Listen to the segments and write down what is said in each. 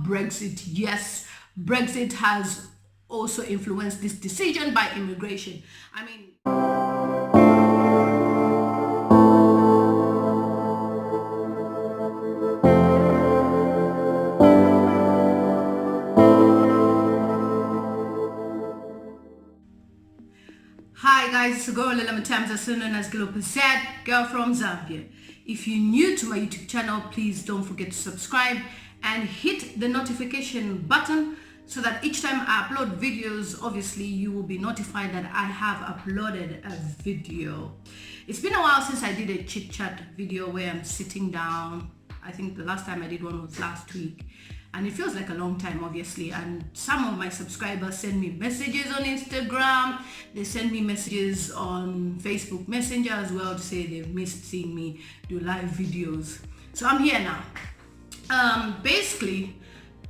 Brexit. Yes, Brexit has also influenced this decision by immigration. Hi guys, it's a girl also known as girl from Zambia. If you're new to my YouTube channel, please don't forget to subscribe and hit the notification button so that each time I upload videos, obviously you will be notified that I have uploaded a video. It's been a while since I did a chit chat video where I'm sitting down. I think the last time I did one was last week, and it feels like a long time, obviously. And some of my subscribers send me messages on Instagram, they send me messages on Facebook Messenger as well to say they've missed seeing me do live videos. So I'm here now. Basically,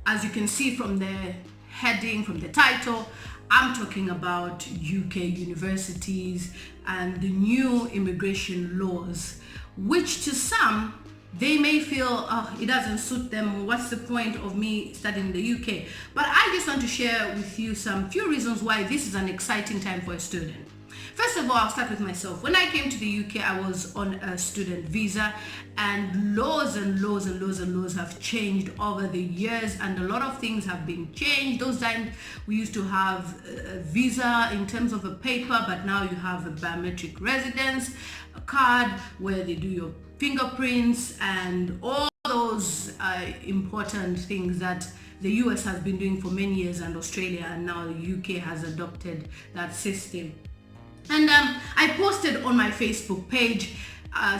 as you can see from the heading, from the title, I'm talking about UK universities and the new immigration laws, which to some, they may feel, oh, it doesn't suit them. What's the point of me studying in the UK? But I just want to share with you some few reasons why this is an exciting time for a student. First of all, I'll start with myself. When I came to the UK, I was on a student visa, and laws and laws and laws and laws have changed over the years, and a lot of things have been changed. Those times we used to have a visa in terms of a paper, but now you have a biometric residence card where they do your fingerprints and all those important things that the US has been doing for many years, and Australia, and now the UK has adopted that system. And I posted on my Facebook page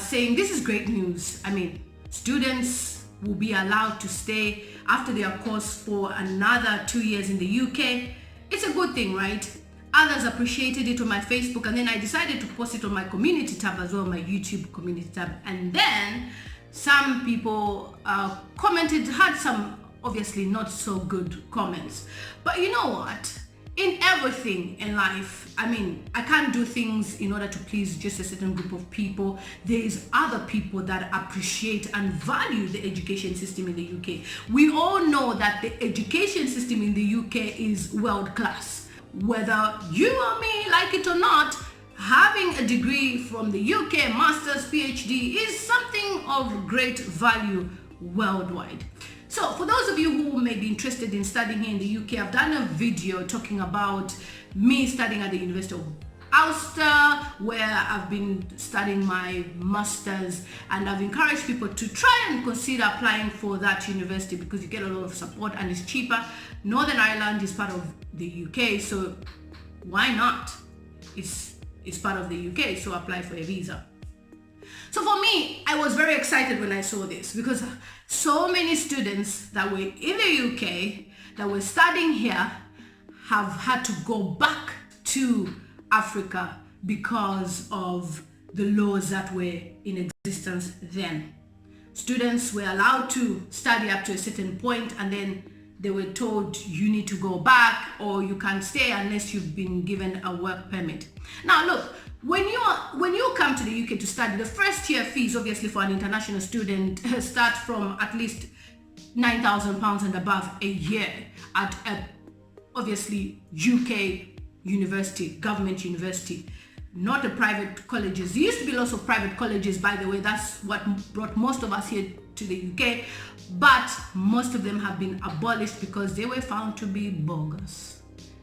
saying this is great news. I mean, students will be allowed to stay after their course for another 2 years in the UK. It's a good thing, right? Others appreciated it on my Facebook, and then I decided to post it on my community tab as well, my YouTube community tab. And then some people commented, had some obviously not so good comments. But you know what? In everything in life, I mean, I can't do things in order to please just a certain group of people. There's other people that appreciate and value the education system in the UK. We all know that the education system in the UK is world class. Whether you or me like it or not, having a degree from the UK, master's, PhD, is something of great value worldwide. So for those of you who may be interested in studying here in the UK, I've done a video talking about me studying at the University of Ulster, where I've been studying my master's, and I've encouraged people to try and consider applying for that university because you get a lot of support and it's cheaper. Northern Ireland is part of the UK, so why not? It's part of the UK, so apply for a visa. So for me, I was very excited when I saw this because so many students that were in the UK that were studying here have had to go back to Africa because of the laws that were in existence then. Students were allowed to study up to a certain point, and then they were told you need to go back or you can't stay unless you've been given a work permit. Now look, when you come to the UK to study, the first year fees obviously for an international student start from at least £9,000 and above a year at obviously UK university, government university, not the private colleges. There used to be lots of private colleges, by the way. That's what brought most of us here to the UK, but most of them have been abolished because they were found to be bogus.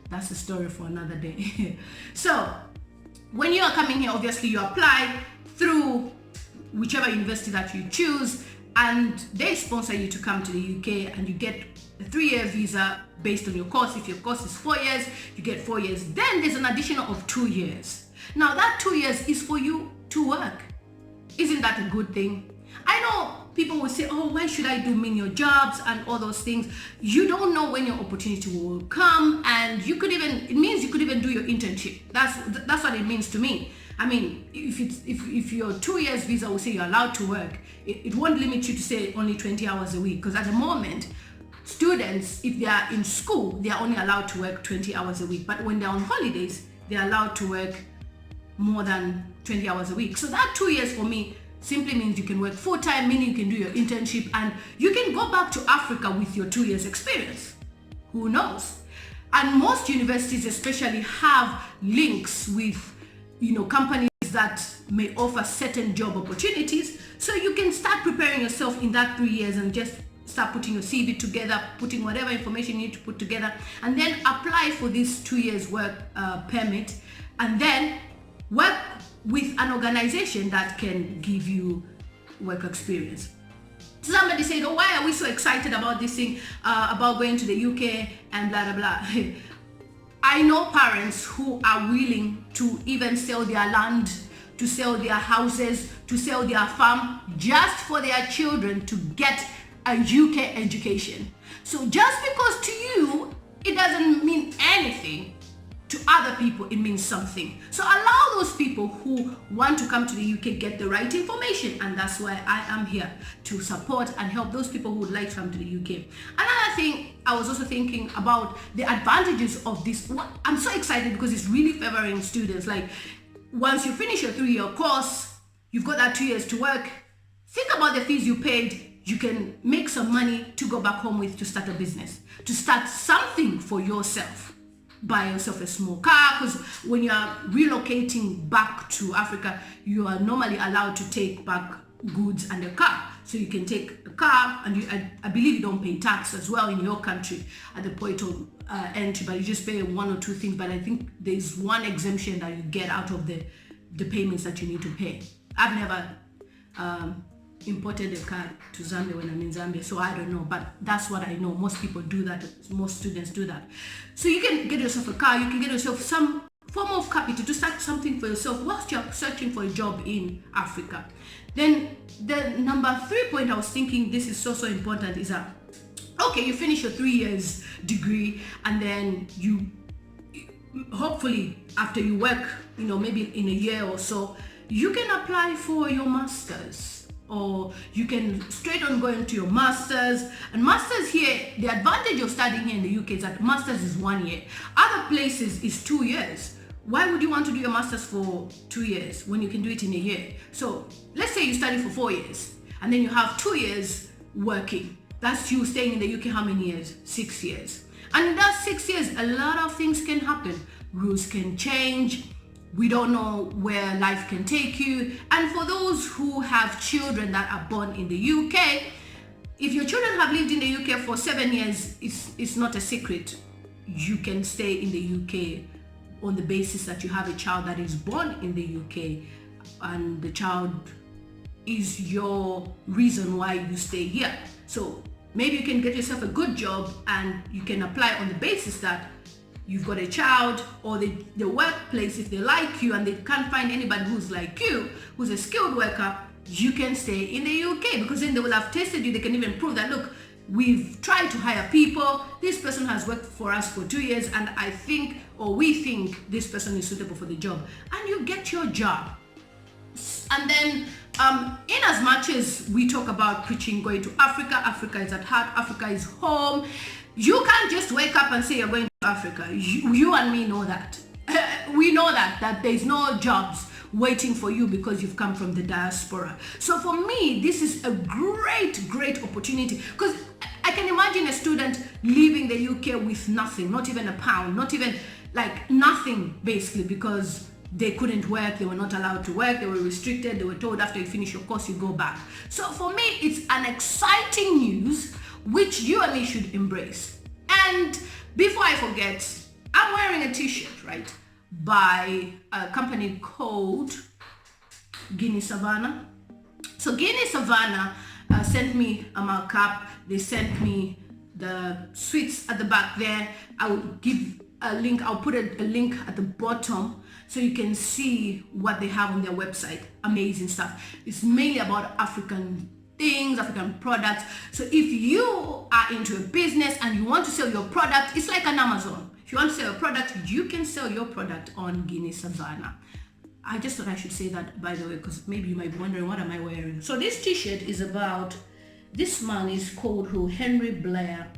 That's a story for another day. So when you are coming here, obviously you apply through whichever university that you choose, and they sponsor you to come to the UK, and you get a 3-year visa based on your course. If your course is 4 years, you get 4 years. Then there's an additional of 2 years. Now that 2 years is for you to work. Isn't that a good thing? I know people will say, oh, why should I do menial jobs and all those things? You don't know when your opportunity will come, and it means you could even do your internship. That's what it means to me. I mean, if your 2 years visa will say you're allowed to work, it won't limit you to say only 20 hours a week, because at the moment, students, if they are in school, they are only allowed to work 20 hours a week. But when they're on holidays, they're allowed to work more than 20 hours a week. So that 2 years for me simply means you can work full-time, meaning you can do your internship and you can go back to Africa with your 2 years experience. Who knows? And most universities especially have links with, companies that may offer certain job opportunities. So you can start preparing yourself in that 3 years and just start putting your CV together, putting whatever information you need to put together, and then apply for this 2 years work permit, and then work with an organization that can give you work experience. Somebody said, oh, why are we so excited about this thing, about going to the UK and blah, blah, blah. I know parents who are willing to even sell their land, to sell their houses, to sell their farm, just for their children to get a UK education. So just because to you, it doesn't mean anything, to other people it means something. So allow those people who want to come to the UK get the right information, and that's why I am here to support and help those people who would like to come to the UK. Another thing, I was also thinking about the advantages of this. I'm so excited because it's really favoring students. Like, once you finish your 3-year course, you've got that 2 years to work. Think about the fees you paid. You can make some money to go back home with, to start a business, to start something for yourself. Buy yourself a small car, because when you are relocating back to Africa, you are normally allowed to take back goods and a car. So you can take a car, and I believe you don't pay tax as well in your country at the point of entry, but you just pay 1 or 2 things. But I think there's one exemption that you get out of the payments that you need to pay. I've never imported a car to Zambia when I'm in Zambia, so I don't know, but that's what I know. Most people do that, most students do that. So you can get yourself a car, you can get yourself some form of capital to start something for yourself whilst you're searching for a job in Africa. Then the number 3 point I was thinking, this is so important, is that, okay, you finish your 3 years degree, and then you, hopefully after you work, maybe in a year or so, you can apply for your master's. Or you can straight on go into your master's. And master's here, the advantage of studying here in the UK is that master's is 1 year. Other places is 2 years. Why would you want to do your master's for 2 years when you can do it in a year? So let's say you study for 4 years and then you have 2 years working. That's you staying in the UK how many years? 6 years. And in that 6 years, a lot of things can happen. Rules can change. We don't know where life can take you. And for those who have children that are born in the UK, if your children have lived in the UK for 7 years, it's not a secret. You can stay in the UK on the basis that you have a child that is born in the UK, and the child is your reason why you stay here. So maybe you can get yourself a good job and you can apply on the basis that you've got a child, or the workplace, if they like you and they can't find anybody who's like you, who's a skilled worker, you can stay in the UK, because then they will have tested you. They can even prove that, look, we've tried to hire people. This person has worked for us for 2 years, and I think, or we think, this person is suitable for the job. And you get your job. And then, in as much as we talk about preaching going to Africa, Africa is at heart, Africa is home. You can't just wake up and say you're going to Africa. You and me know that. We know that there's no jobs waiting for you because you've come from the diaspora. So for me, this is a great opportunity, because I can imagine a student leaving the UK with nothing, not even a pound, not even like nothing, basically, because they couldn't work, they were not allowed to work, they were restricted, they were told after you finish your course, you go back. So for me, it's an exciting news which you and me should embrace. And before I forget, I'm wearing a t-shirt, right, by a company called Guinea Savanna. So Guinea Savanna sent me a markup. They sent me the sweets at the back there. I will give a link. I'll put a link at the bottom so you can see what they have on their website. Amazing stuff. It's mainly about African things, African products. So if you are into a business and you want to sell your product, it's like an Amazon. If you want to sell a product, you can sell your product on Guinea Savanna. I just thought I should say that, by the way, because maybe you might be wondering, what am I wearing? So this t-shirt is about, this man is called Henry Blair,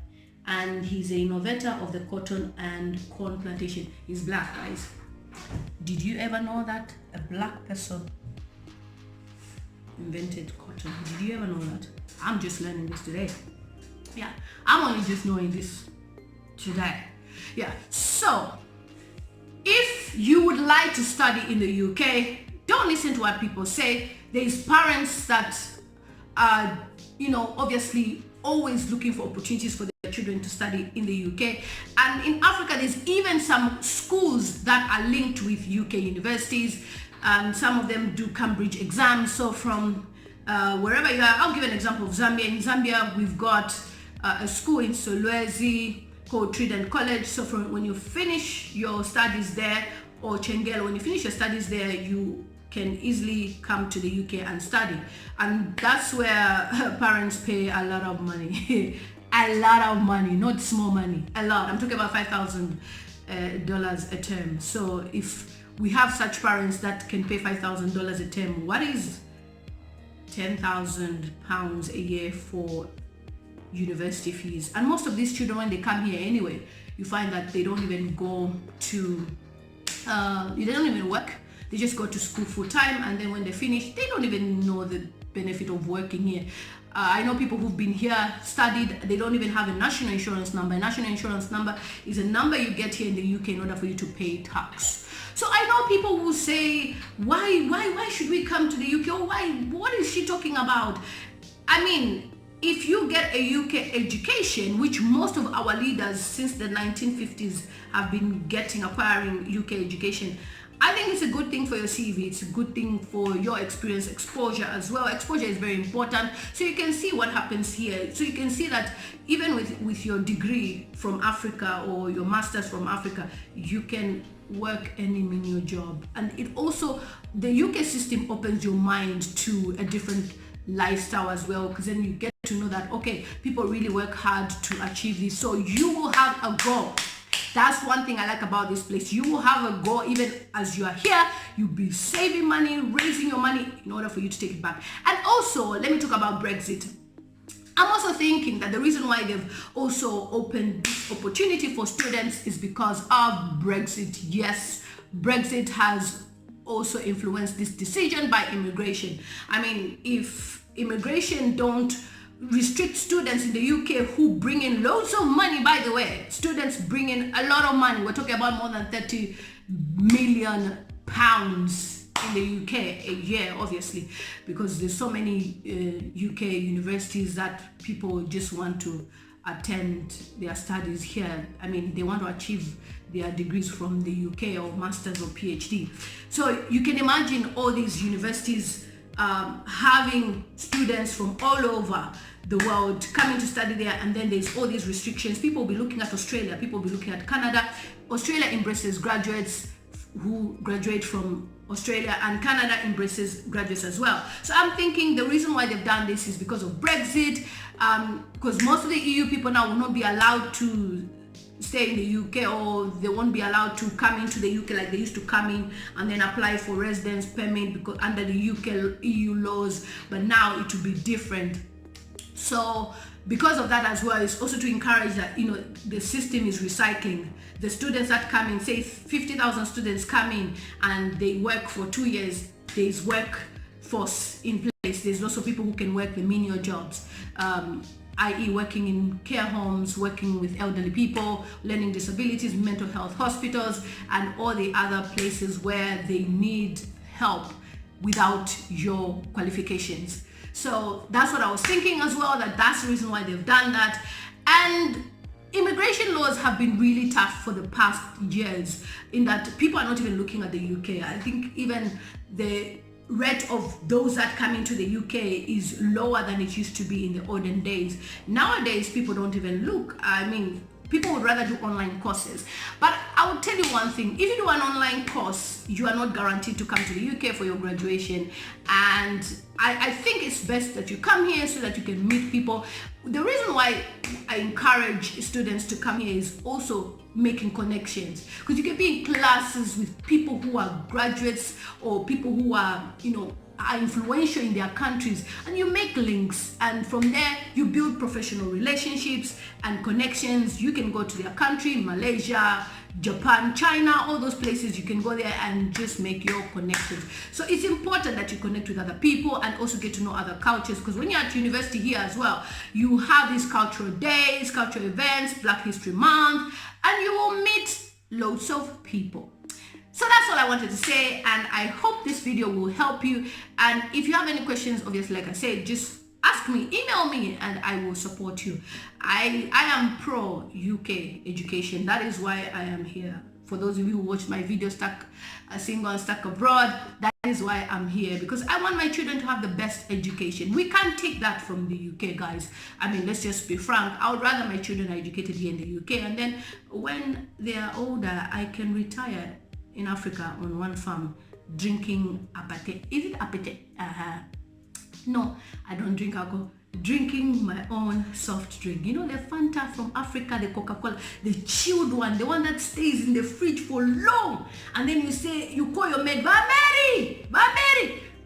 and he's an innovator of the cotton and corn plantation. He's black, guys. Did you ever know that? A black person invented cotton. Did you ever know that? I'm just learning this today. Yeah, I'm only just knowing this today. Yeah, so if you would like to study in the UK, don't listen to what people say. There's parents that are, obviously always looking for opportunities for their children to study in the UK. And in Africa, there's even some schools that are linked with UK universities. Some of them do Cambridge exams. So from wherever you are, I'll give an example of Zambia. In Zambia, we've got a school in Solwezi called Trident College. So from when you finish your studies there, or Chengelo, when you finish your studies there, you can easily come to the UK and study. And that's where parents pay a lot of money. A lot of money, not small money, a lot. I'm talking about $5,000 a term. So if we have such parents that can pay $5,000 a term, what is £10,000 a year for university fees? And most of these children, when they come here anyway, you find that they don't even go to, they don't even work. They just go to school full time, and then when they finish, they don't even know the benefit of working here. I know people who've been here, studied, they don't even have a national insurance number. A national insurance number is a number you get here in the UK in order for you to pay tax. So I know people who say, why should we come to the UK? Or what is she talking about? I mean, if you get a UK education, which most of our leaders since the 1950s have been acquiring UK education, I think it's a good thing for your CV. It's a good thing for your experience, exposure as well. Exposure is very important. So you can see what happens here. So you can see that even with your degree from Africa or your master's from Africa, you can work any menial job. And it also, the UK system opens your mind to a different lifestyle as well, because then you get to know that, okay, people really work hard to achieve this. So you will have a goal. That's one thing I like about this place. You will have a goal even as you are here. You'll be saving money, raising your money in order for you to take it back. And also, let me talk about Brexit. I'm also thinking that the reason why they've also opened this opportunity for students is because of Brexit. Yes, Brexit has also influenced this decision by immigration. I mean, if immigration don't restrict students in the UK who bring in loads of money, by the way, students bring in a lot of money. We're talking about more than £30 million in the UK a year, obviously, because there's so many UK universities that people just want to attend their studies here. I mean, they want to achieve their degrees from the UK, or masters or PhD. So you can imagine all these universities having students from all over the world coming to study there, and then there's all these restrictions. People will be looking at Australia, people will be looking at Canada. Australia embraces graduates who graduate from Australia, and Canada embraces graduates as well. So I'm thinking the reason why they've done this is because of Brexit, because most of the EU people now will not be allowed to stay in the UK, or they won't be allowed to come into the UK like they used to come in and then apply for residence permit because under the UK EU laws, but now it will be different. So because of that as well, it's also to encourage that, the system is recycling. The students that come in, say 50,000 students come in and they work for 2 years, there's workforce in place. There's also people who can work the menial jobs, i.e. working in care homes, working with elderly people, learning disabilities, mental health hospitals, and all the other places where they need help without your qualifications. So that's what I was thinking as well, that's the reason why they've done that. And immigration laws have been really tough for the past years, in that people are not even looking at the UK. I think even the rate of those that come into the UK is lower than it used to be in the olden days. Nowadays, people don't even look. I mean, people would rather do online courses. But I will tell you one thing, if you do an online course, you are not guaranteed to come to the UK for your graduation. And I think it's best that you come here so that you can meet people. The reason why I encourage students to come here is also making connections, because you can be in classes with people who are graduates or people who are, are influential in their countries, and you make links, and from there you build professional relationships and connections. You can go to their country, Malaysia, Japan, China, all those places. You can go there and just make your connections. So it's important that you connect with other people and also get to know other cultures, because when you're at university here as well, you have these cultural days, cultural events, Black History Month, and you will meet loads of people. So that's all I wanted to say, and I hope this video will help you. And if you have any questions, obviously, like I said, just ask me, email me, and I will support you. I am pro UK education. That is why I am here. For those of you who watch my video Stuck Single and Stuck Abroad, that is why I'm here, because I want my children to have the best education. We can't take that from the UK, guys. I mean, let's just be frank. I would rather my children are educated here in the UK, and then when they are older, I can retire in Africa on one farm drinking apate. Is it apate? No, I don't drink alcohol. Drinking my own soft drink. You know, the Fanta from Africa, the Coca-Cola, the chilled one, the one that stays in the fridge for long. And then you call your maid, Mary,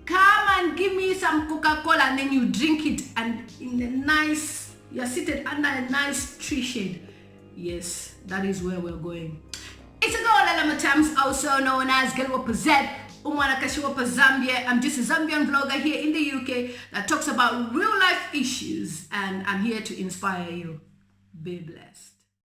come and give me some Coca-Cola, and then you drink it, and in a nice, you're seated under a nice tree shade. Yes, that is where we're going. It's a girl Lela also known as Gelwapa Z, Umwana Kashiwapa Zambia. I'm just a Zambian vlogger here in the UK that talks about real life issues, and I'm here to inspire you. Be blessed.